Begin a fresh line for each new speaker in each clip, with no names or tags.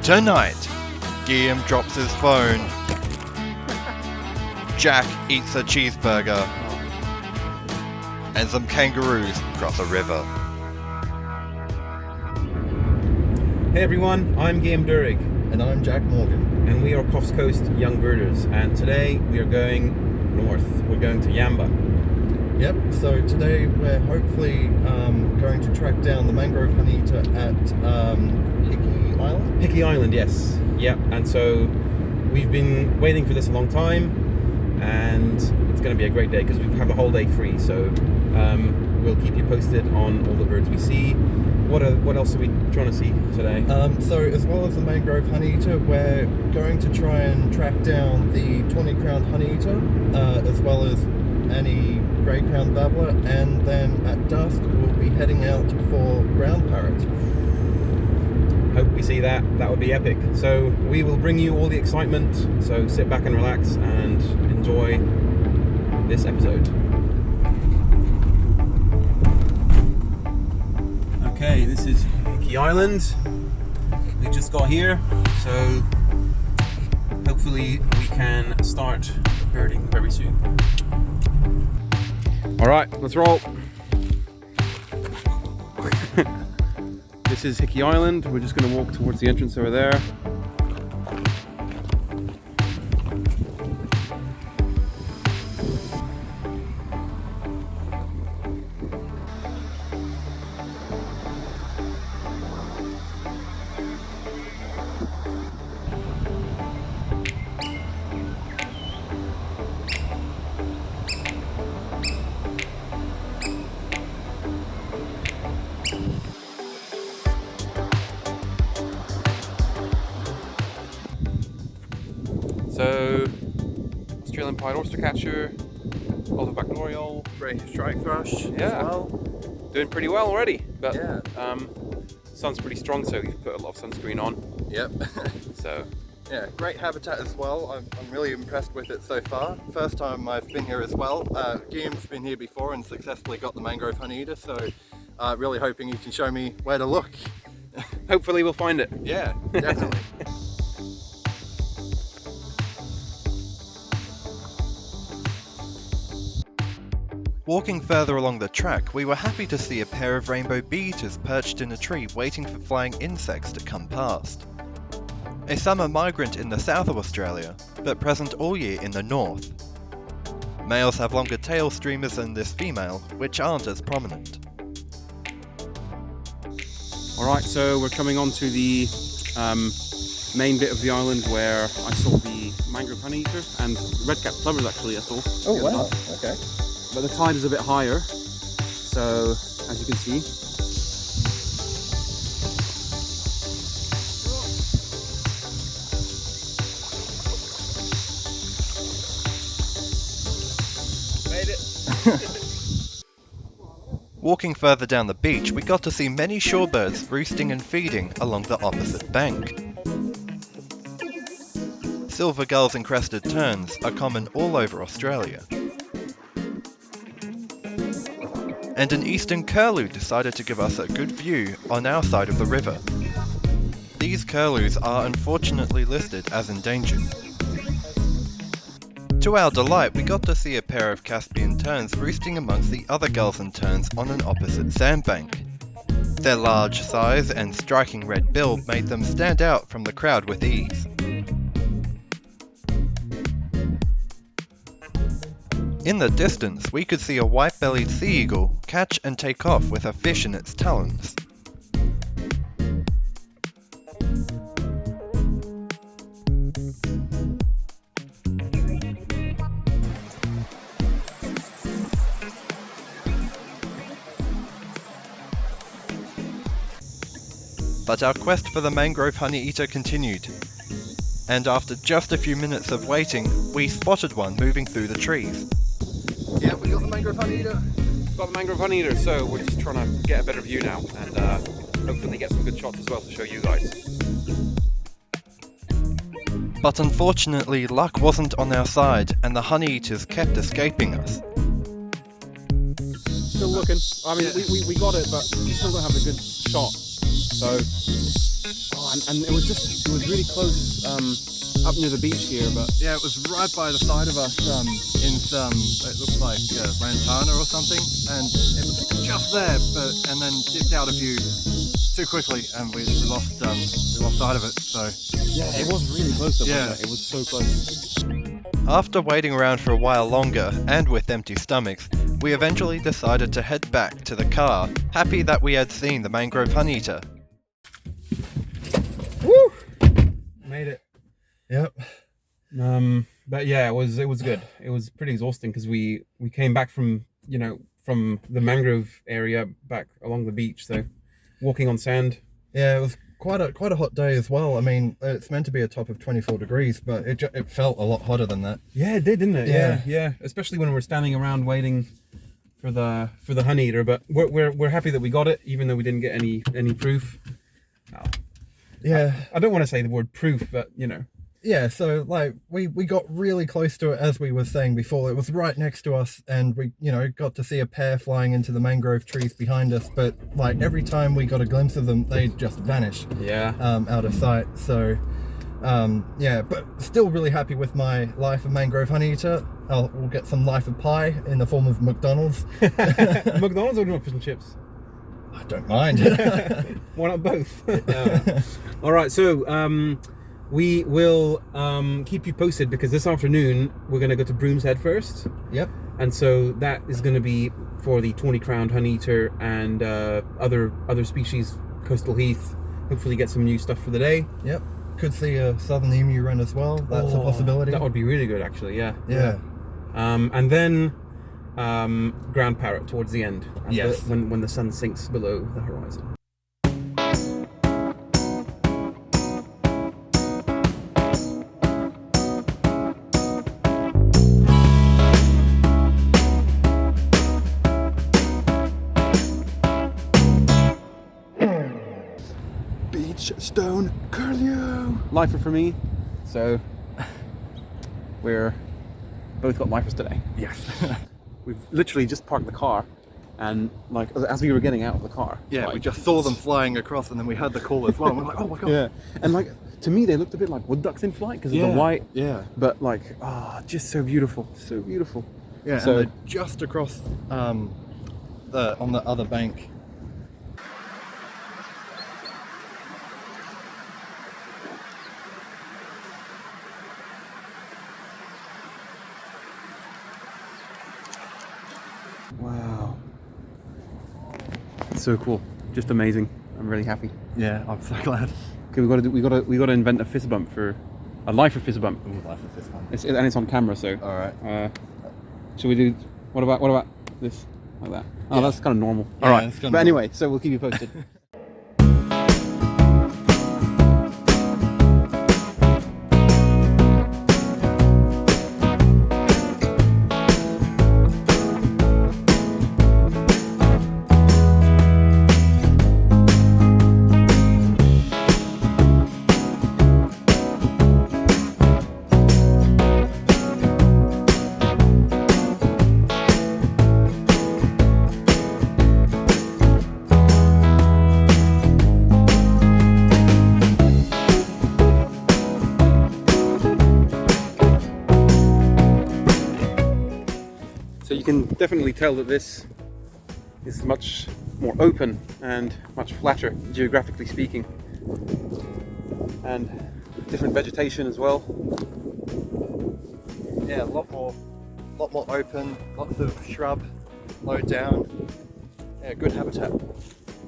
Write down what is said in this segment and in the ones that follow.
Tonight, Guillaume drops his phone. Jack eats a cheeseburger. And some kangaroos cross a river.
Hey everyone, I'm Guillaume Durig.
And I'm Jack Morgan.
And we are Coffs Coast Young Birders. And today we are going north. We're going to Yamba.
Yep, so today we're hopefully going to track down the mangrove honeyeater at Hickey Island?
Hickey Island, yes. Yep, and so we've been waiting for this a long time. And it's going to be a great day because we have a whole day free. So we'll keep you posted on all the birds we see. What else are we trying to see today?
So as well as the mangrove honeyeater, we're going to try and track down the tawny-crowned honeyeater, as well as any grey-crowned babbler, and then at dusk we'll be heading out for ground parrot.
Hope we see that. That would be epic. So we will bring you all the excitement. So sit back and relax and enjoy this episode. Okay, this is Hickey Island. We just got here, so hopefully we can start birding very soon. All right, let's roll. This is Hickey Island. We're just going to walk towards the entrance over there. So, Australian pied oystercatcher, Oliverback L'Oreal,
British strike thrush
yeah,
as well.
Doing pretty well already. But
Yeah.
sun's pretty strong, so you've put a lot of sunscreen on.
Yep.
So
Yeah, great habitat as well. I'm really impressed with it so far. First time I've been here as well. Guillaume's been here before and successfully got the mangrove honeyeater, so really hoping he can show me where to look.
hopefully we'll find it.
Yeah, definitely.
Walking further along the track, we were happy to see a pair of rainbow bee-eaters perched in a tree waiting for flying insects to come past. A summer migrant in the south of Australia, but present all year in the north. Males have longer tail streamers than this female, which aren't as prominent.
Alright, so we're coming on to the main bit of the island where I saw the mangrove honeyeater and red-capped plovers actually I saw.
Oh wow, okay.
But the tide is a bit higher, so as you can see. Made it!
Walking further down the beach, we got to see many shorebirds roosting and feeding along the opposite bank. Silver gulls and crested terns are common all over Australia. And an eastern curlew decided to give us a good view on our side of the river. These curlews are unfortunately listed as endangered. To our delight, we got to see a pair of Caspian terns roosting amongst the other gulls and terns on an opposite sandbank. Their large size and striking red bill made them stand out from the crowd with ease. In the distance, we could see a white-bellied sea eagle catch and take off with a fish in its talons. But our quest for the mangrove honeyeater continued, and after just a few minutes of waiting, we spotted one moving through the trees.
Yeah, we got the mangrove honeyeater.
Got the mangrove honeyeater, so we're just trying to get a better view now and hopefully get some good shots as well to show you guys.
But unfortunately, luck wasn't on our side, and the honeyeaters kept escaping us.
Still looking. I mean, we got it, but we still don't have a good shot. So Oh, and it was really close up near the beach here, but
Yeah, it was right by the side of us in some, it looked like Lantana or something, and it was just there, and then dipped out of view too quickly, and we lost sight of it. So
yeah, it was really close. Though,
Yeah.
wasn't it? It was so close.
After waiting around for a while longer, and with empty stomachs, we eventually decided to head back to the car, happy that we had seen the mangrove honeyeater.
Woo! Made it.
yep.
But yeah, it was good. It was pretty exhausting because we came back from from the mangrove area back along the beach, so walking on sand.
Yeah, it was quite a hot day as well. I mean, it's meant to be a top of 24 degrees, but it felt a lot hotter than that.
Yeah, it did, didn't it?
Yeah.
Yeah. Especially when we're standing around waiting for the honeyeater. But we're happy that we got it, even though we didn't get any proof.
Yeah.
I don't want to say the word proof, but
Yeah, so like we got really close to it, as we were saying before. It was right next to us, and we got to see a pair flying into the mangrove trees behind us, but like every time we got a glimpse of them, they just vanished out of sight. So yeah, but still really happy with my life of mangrove honeyeater. We'll get some life of pie in the form of McDonald's.
McDonald's or do you want fish and chips?
I don't mind.
Why not both? All right, so we will keep you posted, because this afternoon we're going to go to Broom's Head first.
Yep.
And so that is going to be for the 20-crowned honeyeater and other species, coastal heath. Hopefully get some new stuff for the day.
Yep. Could see a southern emu wren as well. That's a possibility.
That would be really good, actually. Yeah.
Yeah.
And then ground parrot towards the end.
Yes.
When the sun sinks below the horizon.
Stone curlew.
Lifer for me. So we're both got lifers today.
Yes.
We've literally just parked the car, and like as we were getting out of the car,
Yeah,
like,
we just saw them flying across, and then we heard the call as well. And we're like, oh my god.
yeah, and like to me they looked a bit like wood ducks in flight because of the white.
Yeah.
But like, just so beautiful, so beautiful.
Yeah,
So-
and they're just across on the other bank.
Wow, so cool, just amazing. I'm really happy.
Yeah, I'm so glad.
Okay, we got to invent a fist bump for a lifer fist bump.
Ooh, life of this one.
And it's on camera, so.
All right.
Should we do? What about this? Like that? Oh,
Yeah.
that's kind of normal.
Yeah,
All right.
that's kinda
But anyway, so we'll keep you posted. So you can definitely tell that this is much more open and much flatter, geographically speaking, and different vegetation as well.
Yeah, a lot more open. Lots of shrub, low down. Yeah, good habitat.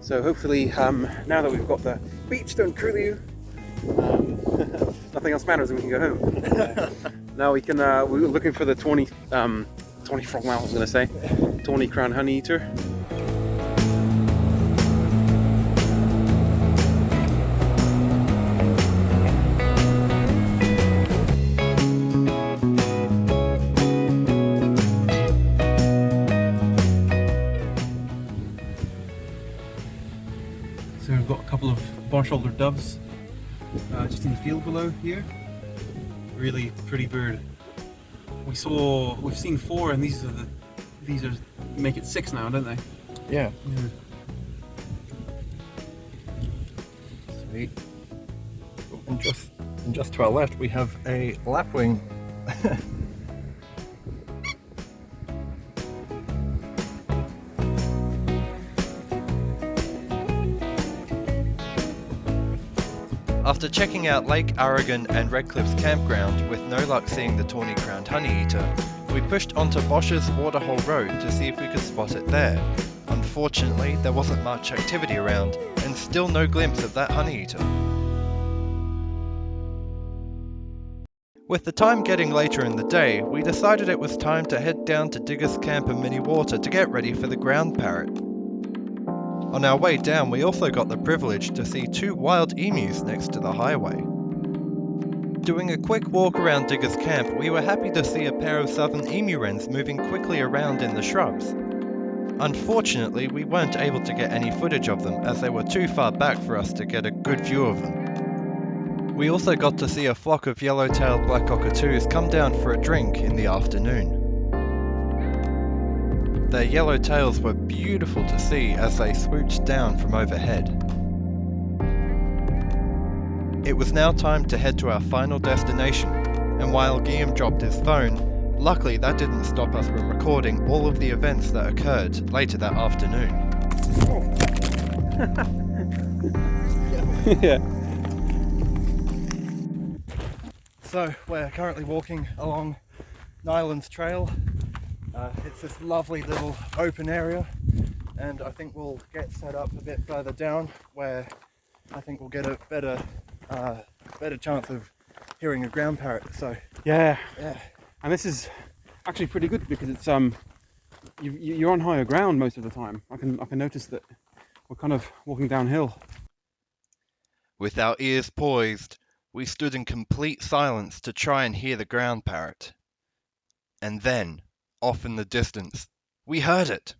So hopefully, now that we've got the beachstone curlew, nothing else matters, and we can go home. Now we can. We were looking for the 20 frogmouth. I was going to say 20-crown honeyeater. So we've got a couple of bar-shouldered doves just in the field below here. Really pretty bird. We've seen 4, and these make it 6 now, don't they?
Yeah.
So
sweet. And just to our left, we have a lapwing.
After checking out Lake Aragon and Redcliffe's campground with no luck seeing the tawny-crowned honeyeater, we pushed onto Bosch's Waterhole Road to see if we could spot it there. Unfortunately, there wasn't much activity around, and still no glimpse of that honeyeater. With the time getting later in the day, we decided it was time to head down to Diggers Camp and Mini Water to get ready for the ground parrot. On our way down, we also got the privilege to see 2 wild emus next to the highway. Doing a quick walk around Diggers Camp, we were happy to see a pair of southern emu wrens moving quickly around in the shrubs. Unfortunately, we weren't able to get any footage of them as they were too far back for us to get a good view of them. We also got to see a flock of yellow-tailed black cockatoos come down for a drink in the afternoon. Their yellow tails were beautiful to see as they swooped down from overhead. It was now time to head to our final destination, and while Guillaume dropped his phone, luckily that didn't stop us from recording all of the events that occurred later that afternoon.
Yeah.
So we're currently walking along Nyland's Trail. It's this lovely little open area, and I think we'll get set up a bit further down where I think we'll get a better chance of hearing a ground parrot. So
Yeah.
yeah,
And this is actually pretty good because it's you're on higher ground most of the time. I can notice that we're kind of walking downhill.
With our ears poised, we stood in complete silence to try and hear the ground parrot. And then, off in the distance, we heard it.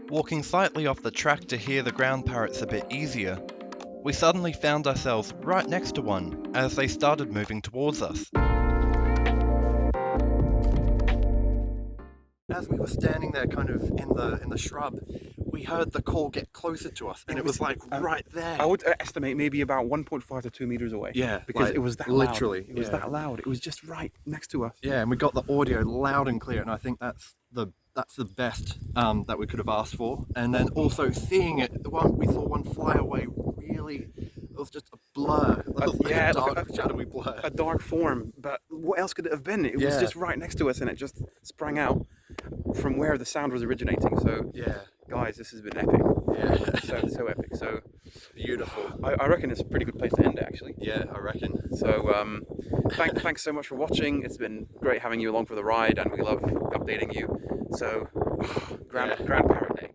Walking slightly off the track to hear the ground parrots a bit easier, we suddenly found ourselves right next to one as they started moving towards us.
as we were standing there kind of in the shrub, we heard the call get closer to us, and it was like right there.
I would estimate maybe about 1.5 to 2 meters away.
Yeah,
because
like,
it was that
literally,
loud. It was that loud. It was just right next to us.
Yeah, and we got the audio loud and clear, and I think that's the best that we could have asked for. And then also seeing it, we saw one fly away. Really, it was just a blur.
Yeah,
a dark,
like
shadowy blur.
A dark form, but what else could it have been? It was just right next to us, and it just sprang out from where the sound was originating. So
Yeah,
guys, this has been epic.
yeah,
So epic. So
beautiful.
I reckon it's a pretty good place to end it, actually.
Yeah, I reckon.
So thanks so much for watching. It's been great having you along for the ride, and we love updating you. So Grand Parrot Day.